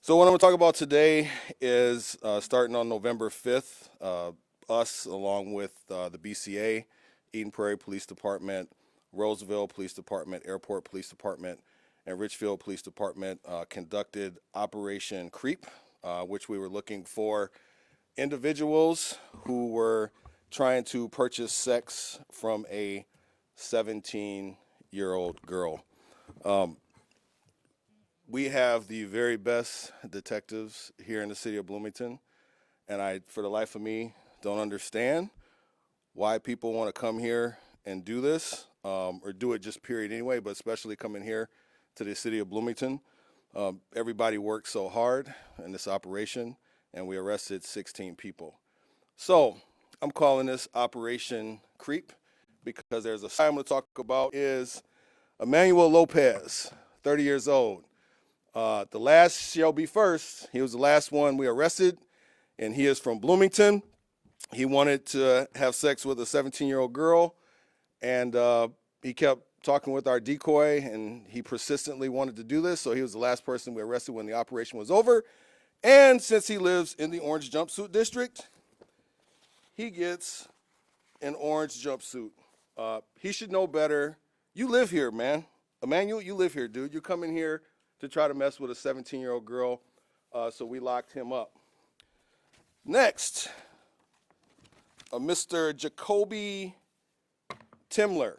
So what I'm going to talk about today is starting on November 5th, us along with the BCA, Eden Prairie Police Department, Roseville Police Department, Airport Police Department, and Richfield Police Department conducted Operation Creep, which we were looking for individuals who were trying to purchase sex from a 17-year-old girl. We have the very best detectives here in the city of Bloomington, and I, for the life of me, don't understand why people want to come here and do this, or do it just period anyway, but especially coming here to the city of Bloomington. Everybody worked so hard in this operation, and we arrested 16 people. So I'm calling this Operation Creep because there's a guy I'm going to talk about is Emmanuel Lopez, 30 years old. The last shall be first. He was the last one we arrested, and he is from Bloomington. He wanted to have sex with a 17-year-old girl, and he kept talking with our decoy, and he persistently wanted to do this, so he was the last person we arrested when the operation was over. And since he lives in the orange jumpsuit district, he gets an orange jumpsuit. He should know better. You live here, man. Emmanuel, you live here, dude. You're coming here to try to mess with a 17-year-old girl, so we locked him up. Next, Mr. Jacoby Timler.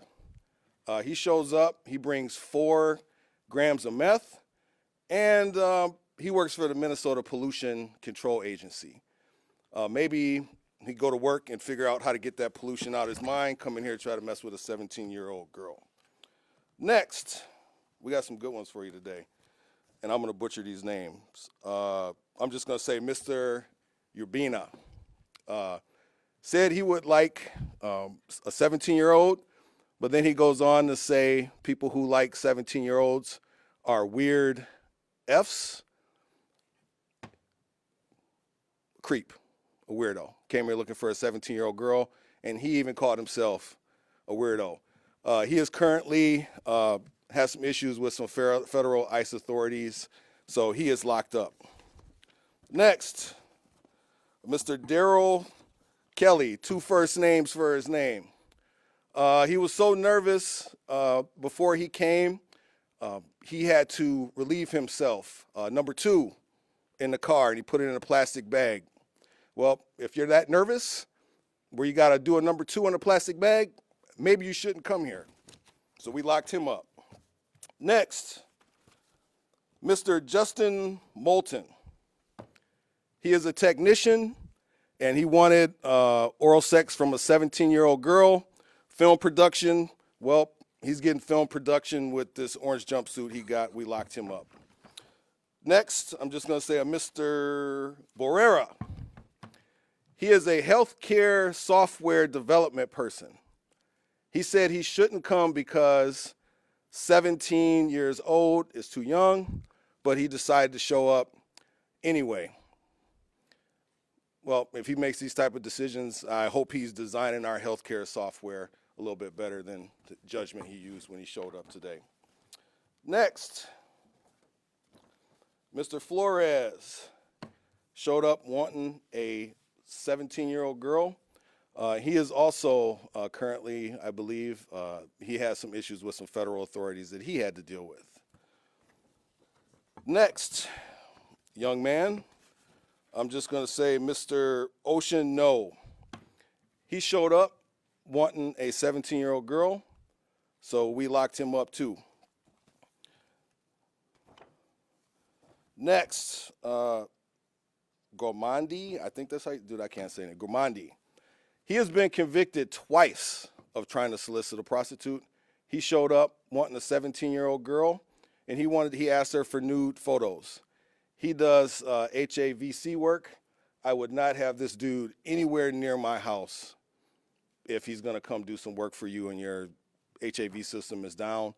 He shows up. He brings 4 grams of meth, and he works for the Minnesota Pollution Control Agency. Maybe he'd go to work and figure out how to get that pollution out of his mind, come in here and try to mess with a 17-year-old girl. Next, we got some good ones for you today, and I'm going to butcher these names. I'm just going to say Mr. Urbina said he would like a 17-year-old, but then he goes on to say people who like 17-year-olds are weird Fs. Creep, a weirdo. Came here looking for a 17-year-old girl, and he even called himself a weirdo. He is currently has some issues with some federal ICE authorities, so he is locked up. Next, Mr. Daryl Kelly, 2 first names for his name. He was so nervous before he came, he had to relieve himself. Number 2 in the car, and he put it in a plastic bag. Well, if you're that nervous, where you got to do a number 2 in a plastic bag, maybe you shouldn't come here. So we locked him up. Next, Mr. Justin Moulton. He is a technician, and he wanted oral sex from a 17-year-old girl. Film production, well, he's getting film production with this orange jumpsuit he got. We locked him up. Next, I'm just going to say a Mr. Borrera. He is a healthcare software development person. He said he shouldn't come because 17 years old is too young, but he decided to show up anyway. Well, if he makes these type of decisions, I hope he's designing our healthcare software a little bit better than the judgment he used when he showed up today. Next, Mr. Flores showed up wanting a 17-year-old girl. He is also currently, I believe, he has some issues with some federal authorities that he had to deal with. Next, young man, I'm just going to say Mr. Ocean No. He showed up wanting a 17-year-old girl, so we locked him up too. Next, Gormandi, I think that's how you, dude, I can't say it. Gormandi. He has been convicted twice of trying to solicit a prostitute. He showed up wanting a 17-year-old girl, and he asked her for nude photos. He does HAVC work. I would not have this dude anywhere near my house if he's going to come do some work for you and your HAV system is down,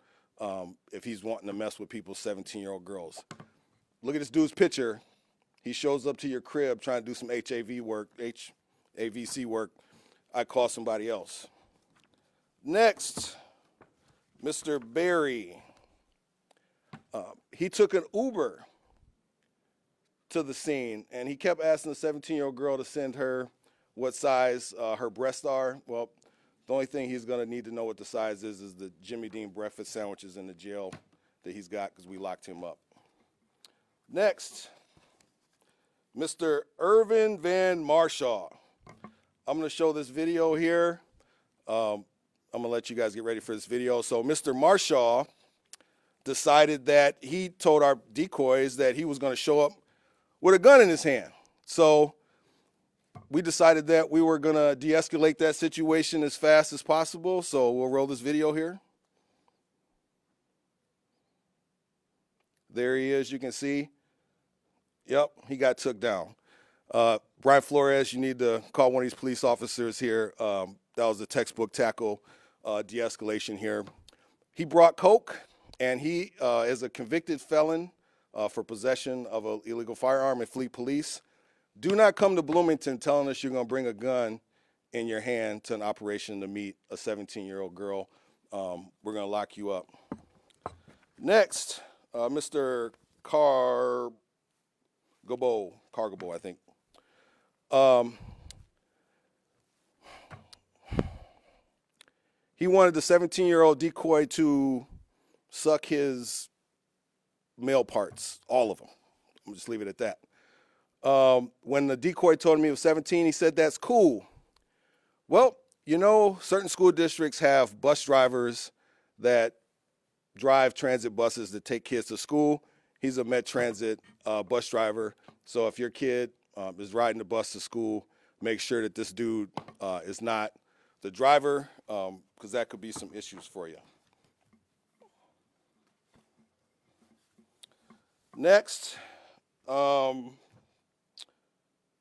if he's wanting to mess with people's 17-year-old girls. Look at this dude's picture. He shows up to your crib trying to do some HAVC work. I call somebody else. Next, Mr. Barry. He took an Uber to the scene, and he kept asking the 17-year-old girl to send her what size her breasts are. Well, the only thing he's going to need to know what the size is the Jimmy Dean breakfast sandwiches in the jail that he's got because we locked him up. Next, Mr. Irvin Van Marshaw. I'm going to show this video here. I'm going to let you guys get ready for this video. So Mr. Marshaw decided that he told our decoys that he was going to show up with a gun in his hand. So we decided that we were going to de-escalate that situation as fast as possible. So we'll roll this video here. There he is, you can see. Yep, he got took down. Brian Flores, you need to call one of these police officers here. That was a textbook tackle de-escalation here. He brought coke, and he is a convicted felon for possession of an illegal firearm and fleet police. Do not come to Bloomington telling us you're going to bring a gun in your hand to an operation to meet a 17-year-old girl. We're going to lock you up. Next, Mr. Cargobo, I think. He wanted the 17-year-old decoy to suck his male parts, all of them. I'm just leave it at that. When the decoy told him he was 17, he said, "That's cool." Well, you know, certain school districts have bus drivers that drive transit buses that take kids to school. He's a Met Transit bus driver. So if your kid is riding the bus to school, make sure that this dude is not the driver, because that could be some issues for you. Next,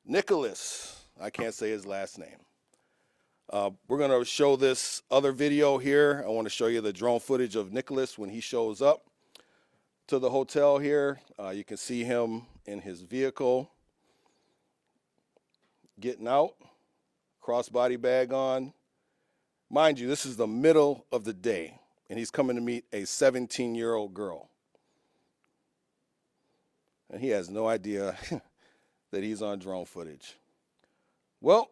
Nicholas. I can't say his last name. We're going to show this other video here. I want to show you the drone footage of Nicholas when he shows up to the hotel here. You can see him in his vehicle getting out, crossbody bag on. Mind you, this is the middle of the day, and he's coming to meet a 17-year-old girl. And he has no idea that he's on drone footage. Well,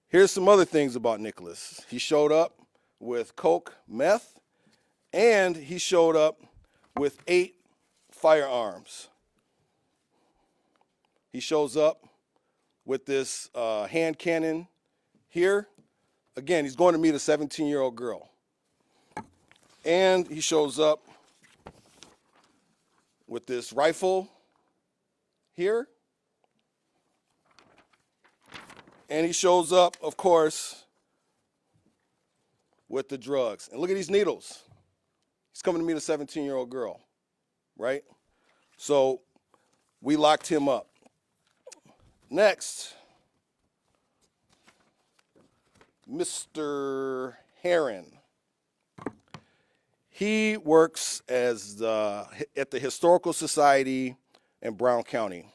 here's some other things about Nicholas. He showed up with coke, meth, and he showed up with 8 firearms. He shows up with this hand cannon here. Again, he's going to meet a 17-year-old girl. And he shows up with this rifle here. And he shows up, of course, with the drugs. And look at these needles. He's coming to meet a 17-year-old girl, right? So we locked him up. Next, Mr. Heron. He works as at the Historical Society in Brown County.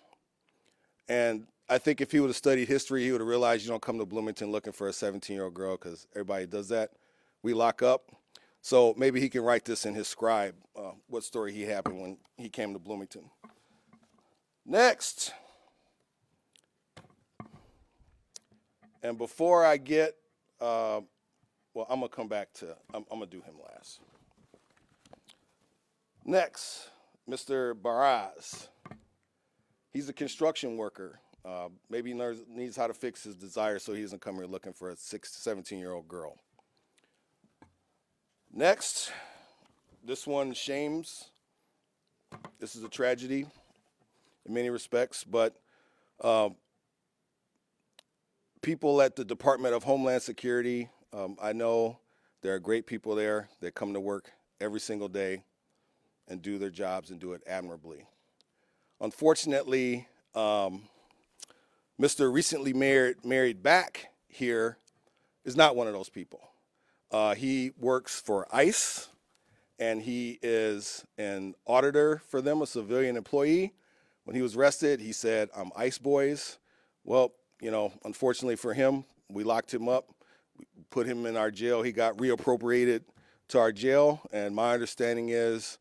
And I think if he would have studied history, he would have realized you don't come to Bloomington looking for a 17-year-old girl, because everybody does that. We lock up. So maybe he can write this in his scribe, what story he happened when he came to Bloomington. Next. And before I get, well, I'm going to come back to, I'm going to do him last. Next, Mr. Baraz. He's a construction worker. Maybe he needs how to fix his desire so he doesn't come here looking for a 17-year-old girl. Next, this one shames. This is a tragedy in many respects, but people at the Department of Homeland Security, I know there are great people there that come to work every single day and do their jobs and do it admirably. Unfortunately, Mr. recently married back here is not one of those people. He works for ICE, and he is an auditor for them, a civilian employee. When he was arrested, he said, "I'm ICE boys." Well, you know, unfortunately for him, we locked him up, we put him in our jail. He got reappropriated to our jail, and my understanding is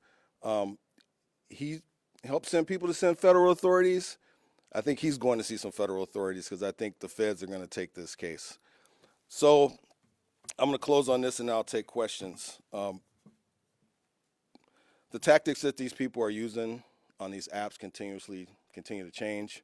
he helped send people to send federal authorities I think he's going to see some federal authorities because I think the feds are going to take this case. So I'm going to close on this and I'll take questions. The tactics that these people are using on these apps continue to change.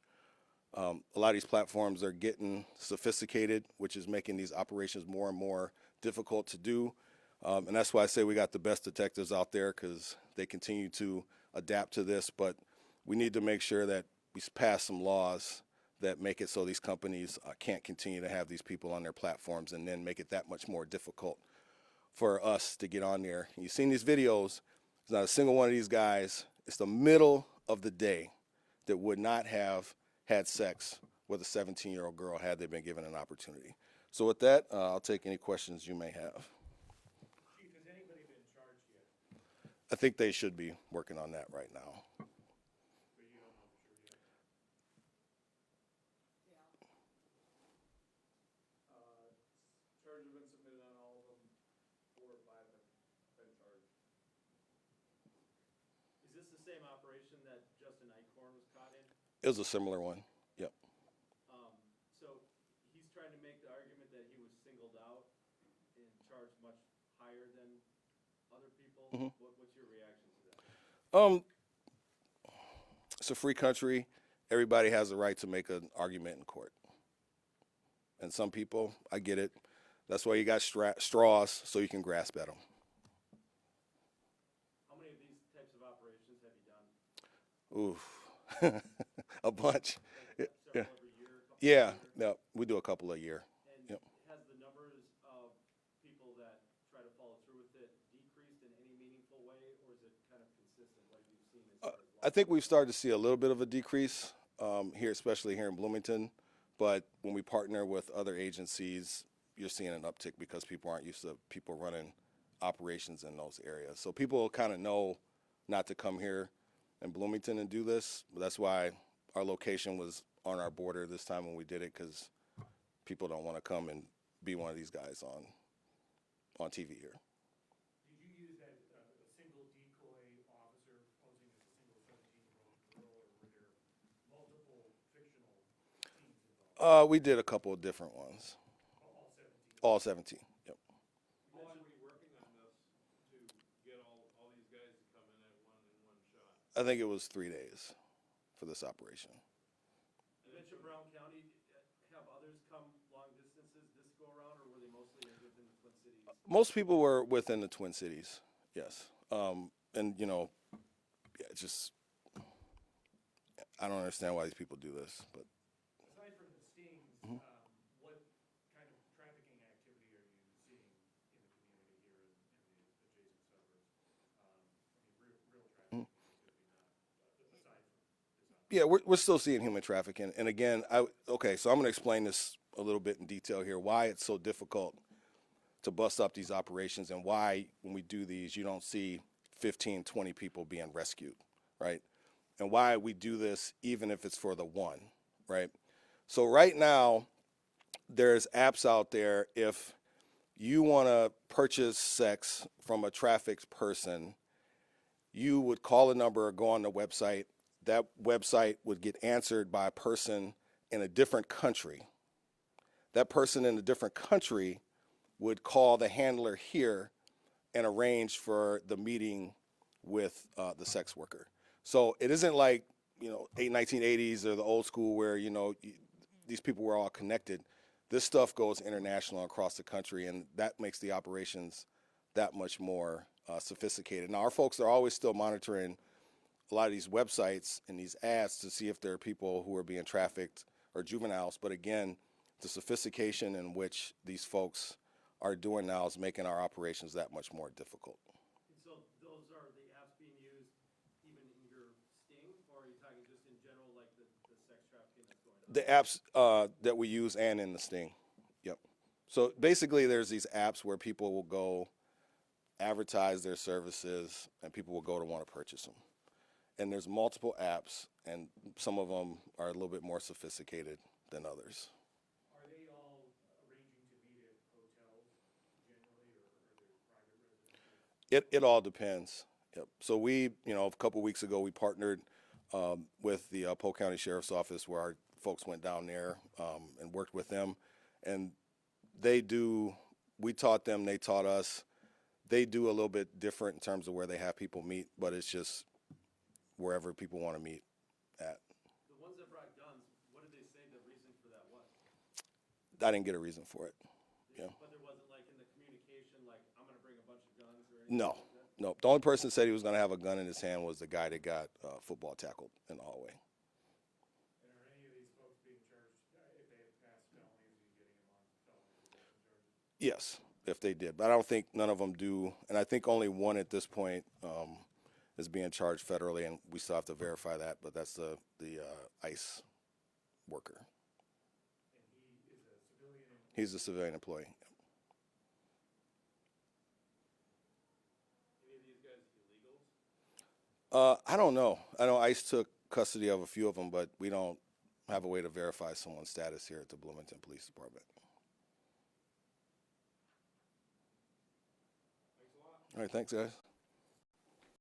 A lot of these platforms are getting sophisticated, which is making these operations more and more difficult to do. And that's why I say we got the best detectives out there, because they continue to adapt to this. But we need to make sure that we pass some laws that make it so these companies can't continue to have these people on their platforms and then make it that much more difficult for us to get on there. And you've seen these videos. There's not a single one of these guys. It's the middle of the day that would not have had sex with a 17-year-old girl had they been given an opportunity. So with that, I'll take any questions you may have. Chief, has anybody been charged yet? I think they should be working on that right now. But you don't know for sure yet? Charges have been submitted on all of them. 4 or 5 have been charged. Is this the same operation that Justin Eichhorn was caught in? It was a similar one. Yep. So he's trying to make the argument that he was singled out and charged much higher than other people. Mm-hmm. What's your reaction to that? It's a free country. Everybody has the right to make an argument in court. And some people, I get it. That's why you got straws, so you can grasp at them. How many of these types of operations have you done? Oof. A bunch. Like Yeah. several every year? A couple Yeah. every year? No, we do a couple a year. And Yep. has the numbers of people that try to follow through with it decreased in any meaningful way, or is it kind of consistent what you've seen as far as I think we've started to see a little bit of a decrease here, especially here in Bloomington. But when we partner with other agencies, you're seeing an uptick because people aren't used to people running operations in those areas. So people kind of know not to come here in Bloomington and do this. That's why our location was on our border this time when we did it, because people don't want to come and be one of these guys on TV here. Did you use a single decoy officer posing as a single 17-year-old girl, or were there multiple fictional teams involved? We did a couple of different ones. All 17? All 17. Yep. How long were you working on this to get all these guys to come in at one shot? I think it was 3 days for this operation. You mentioned Brown County. Have others come long distances this go around, or were they mostly within the Twin Cities? Most people were within the Twin Cities, yes. And, you know, yeah, it's just, I don't understand why these people do this, but. Aside from the stings, what kind of trafficking activity are you seeing in the community here in the adjacent suburbs? I mean, real trafficking activity, not aside from this. Yeah, we're still seeing human trafficking. And again, okay, so I'm going to explain this a little bit in detail here, why it's so difficult to bust up these operations and why when we do these, you don't see 15, 20 people being rescued, right? And why we do this even if it's for the one, right? So right now, there's apps out there. If you want to purchase sex from a trafficked person, you would call a number or go on the website. That website would get answered by a person in a different country. That person in a different country would call the handler here and arrange for the meeting with the sex worker. So it isn't like, 1980s or the old school where, these people were all connected. This stuff goes international across the country, and that makes the operations that much more sophisticated. Now, our folks are always still monitoring a lot of these websites and these ads to see if there are people who are being trafficked or juveniles. But again, the sophistication in which these folks are doing now is making our operations that much more difficult. And so those are the apps being used even in your sting, or are you talking just in general, like the sex trafficking that's going on? The apps that we use and in the sting. Yep. So basically there's these apps where people will go advertise their services and people will go to want to purchase them. And there's multiple apps, and some of them are a little bit more sophisticated than others. Are they all arranging to meet at hotels generally, or are there private residences? It all depends. Yep. So we, a couple weeks ago, we partnered with the Polk County Sheriff's Office, where our folks went down there and worked with them. And we taught them, they taught us. They do a little bit different in terms of where they have people meet, but it's just wherever people want to meet at. The ones that brought guns, what did they say the reason for that was? I didn't get a reason for it. Yeah. But there wasn't like in the communication, like, I'm gonna bring a bunch of guns or anything No, like that? no. The only person that said he was going to have a gun in his hand was the guy that got football tackled in the hallway. And are any of these folks being charged, if they have passed felonies, are you getting them on felony possession charges? Yes, if they did. But I don't think none of them do. And I think only one at this point is being charged federally, and we still have to verify that. But that's the ICE worker. And he is a civilian? He's a civilian employee. Any of these guys illegals? I don't know. I know ICE took custody of a few of them, but we don't have a way to verify someone's status here at the Bloomington Police Department. Thanks a lot. All right, thanks, guys.